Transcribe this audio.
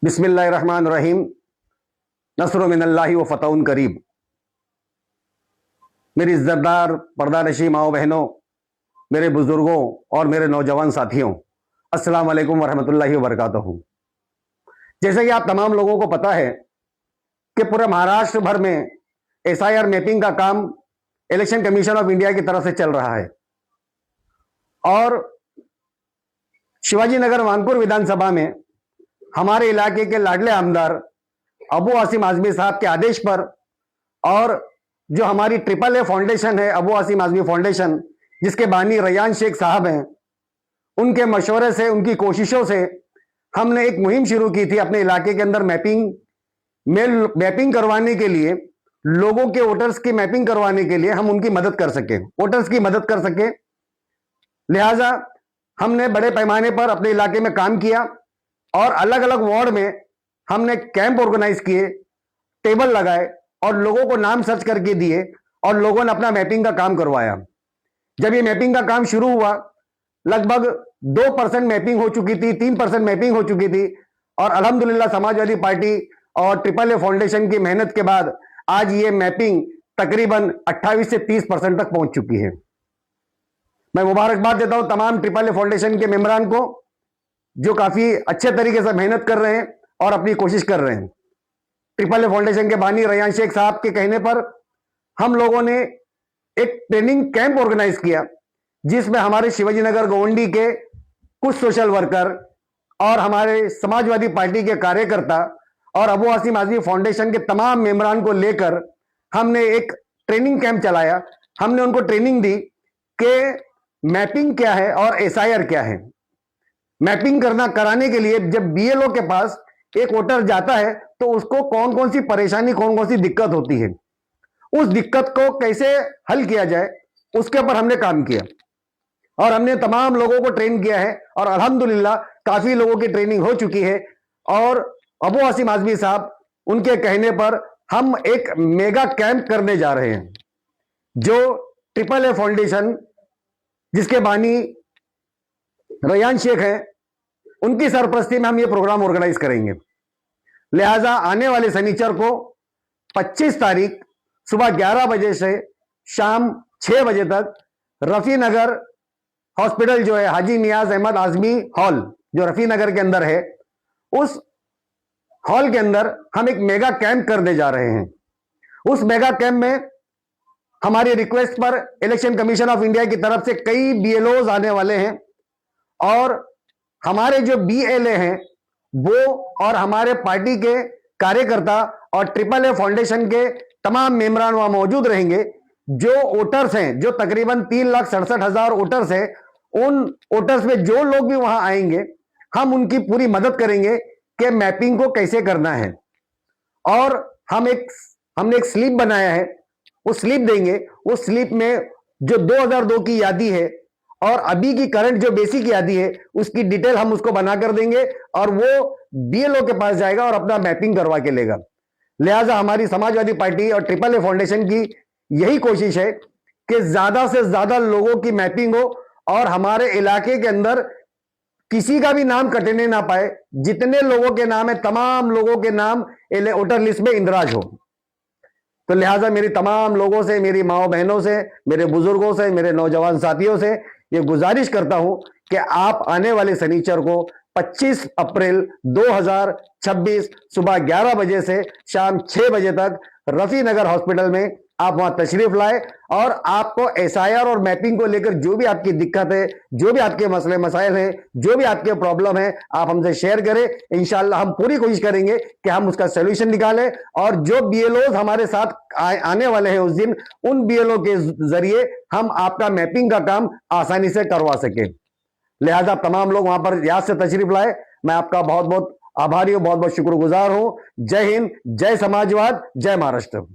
बिस्मिल्लाहिर्रहमानिर्रहीम। नस्र मिनल्लाहि व फतहुन करीब। मेरी इज्जतदार पर्दानशी माओ बहनों, मेरे बुजुर्गों और मेरे नौजवान साथियों, अस्सलाम वालेकुम वरहमतुल्लाहि वबरकातुहू। जैसे कि आप तमाम लोगों को पता है कि पूरे महाराष्ट्र भर में एसआईआर मैपिंग का काम इलेक्शन कमीशन ऑफ इंडिया की तरफ से चल रहा है और शिवाजी नगर मानपुर विधानसभा में हमारे इलाके के लाडले आमदार अबू आसिम आजमी साहब के आदेश पर और जो हमारी AAA फाउंडेशन है, अबू आसिम आजमी फाउंडेशन, जिसके बानी रैयान शेख साहब हैं, उनके मशवरे से, उनकी कोशिशों से हमने एक मुहिम शुरू की थी अपने इलाके के अंदर मैपिंग करवाने के लिए, लोगों के वोटर्स की मैपिंग करवाने के लिए हम उनकी मदद कर सके, वोटर्स की मदद कर सके। लिहाजा हमने बड़े पैमाने पर अपने इलाके में काम किया और अलग अलग वार्ड में हमने कैंप ऑर्गेनाइज किए, टेबल लगाए और लोगों को नाम सर्च करके दिए और लोगों ने अपना मैपिंग का काम करवाया। जब ये मैपिंग का काम शुरू हुआ, लगभग 2% मैपिंग हो चुकी थी, 3% मैपिंग हो चुकी थी और अल्हम्दुलिल्लाह समाजवादी पार्टी और AAA फाउंडेशन की मेहनत के बाद आज ये मैपिंग तकरीबन 28 से 30% तक पहुंच चुकी है। मैं मुबारकबाद देता हूं तमाम AAA फाउंडेशन के मेंबरान को, जो काफी अच्छे तरीके से मेहनत कर रहे हैं और अपनी कोशिश कर रहे हैं। AAA फाउंडेशन के बानी रैयान शेख साहब के कहने पर हम लोगों ने एक ट्रेनिंग कैंप ऑर्गेनाइज किया, जिसमें हमारे शिवाजी नगर गोवंडी के कुछ सोशल वर्कर और हमारे समाजवादी पार्टी के कार्यकर्ता और अबू आसिम आजमी फाउंडेशन के तमाम मेंबरान को लेकर हमने एक ट्रेनिंग कैंप चलाया। हमने उनको ट्रेनिंग दी कि मैपिंग क्या है और एसआईआर क्या है। मैपिंग कराने के लिए जब BLO के पास एक वोटर जाता है तो उसको कौन कौन सी परेशानी, कौन कौन सी दिक्कत होती है, उस दिक्कत को कैसे हल किया जाए, उसके ऊपर हमने काम किया और हमने तमाम लोगों को ट्रेन किया है और अल्हम्दुलिल्लाह काफी लोगों की ट्रेनिंग हो चुकी है। और अबू आसिम आजमी साहब, उनके कहने पर हम एक मेगा कैंप करने जा रहे हैं, जो AAA फाउंडेशन, जिसके बानी रैयान शेख हैं, उनकी सरपरस्ती में हम ये प्रोग्राम ऑर्गेनाइज करेंगे। लिहाजा आने वाले शनिचर को 25 तारीख सुबह 11 बजे से शाम 6 बजे तक रफी नगर हॉस्पिटल, जो है हाजी नियाज अहमद आजमी हॉल, जो रफी नगर के अंदर है, उस हॉल के अंदर हम एक मेगा कैंप करने जा रहे हैं। उस मेगा कैंप में हमारी रिक्वेस्ट पर इलेक्शन कमीशन ऑफ इंडिया की तरफ से कई BLOs आने वाले हैं और हमारे जो BLA हैं वो और हमारे पार्टी के कार्यकर्ता और AAA फाउंडेशन के तमाम मेंबरान वहां मौजूद रहेंगे। जो वोटर्स हैं, जो तकरीबन 3,67,000 वोटर्स हैं, उन वोटर्स में जो लोग भी वहां आएंगे, हम उनकी पूरी मदद करेंगे कि मैपिंग को कैसे करना है। और हमने एक स्लिप बनाया है, वो स्लिप देंगे। उस स्लिप में जो 2002 की यादी है और अभी की करंट जो बेसिक यादी है, उसकी डिटेल हम उसको बना कर देंगे और वो BLO के पास जाएगा और अपना मैपिंग करवा के लेगा। लिहाजा हमारी समाजवादी पार्टी और AAA फाउंडेशन की यही कोशिश है कि ज्यादा से ज्यादा लोगों की मैपिंग हो और हमारे इलाके के अंदर किसी का भी नाम कटने ना पाए। जितने लोगों के नाम है, तमाम लोगों के नाम वोटर लिस्ट में इंदराज हो। तो लिहाजा मेरी तमाम लोगों से, मेरी माओ बहनों से, मेरे बुजुर्गों से, मेरे नौजवान साथियों से ये गुजारिश करता हूं कि आप आने वाले शनिचर को 25 अप्रैल 2026 सुबह 11 बजे से शाम 6 बजे तक रफी नगर हॉस्पिटल में आप वहां तशरीफ लाए और आपको एसआईआर और मैपिंग को लेकर जो भी आपकी दिक्कत है, जो भी आपके मसले मसाइल हैं, जो भी आपके प्रॉब्लम है, आप हमसे शेयर करें। इंशाल्लाह हम पूरी कोशिश करेंगे कि हम उसका सोल्यूशन निकालें और जो BLOs हमारे साथ आने वाले हैं उस दिन, उन BLO के जरिए हम आपका मैपिंग का काम आसानी से करवा सकें। लिहाजा तमाम लोग वहां पर याद से तशरीफ लाए। मैं आपका बहुत बहुत आभारी हूं, बहुत बहुत शुक्रगुजार हूं। जय हिंद, जय समाजवाद, जय महाराष्ट्र।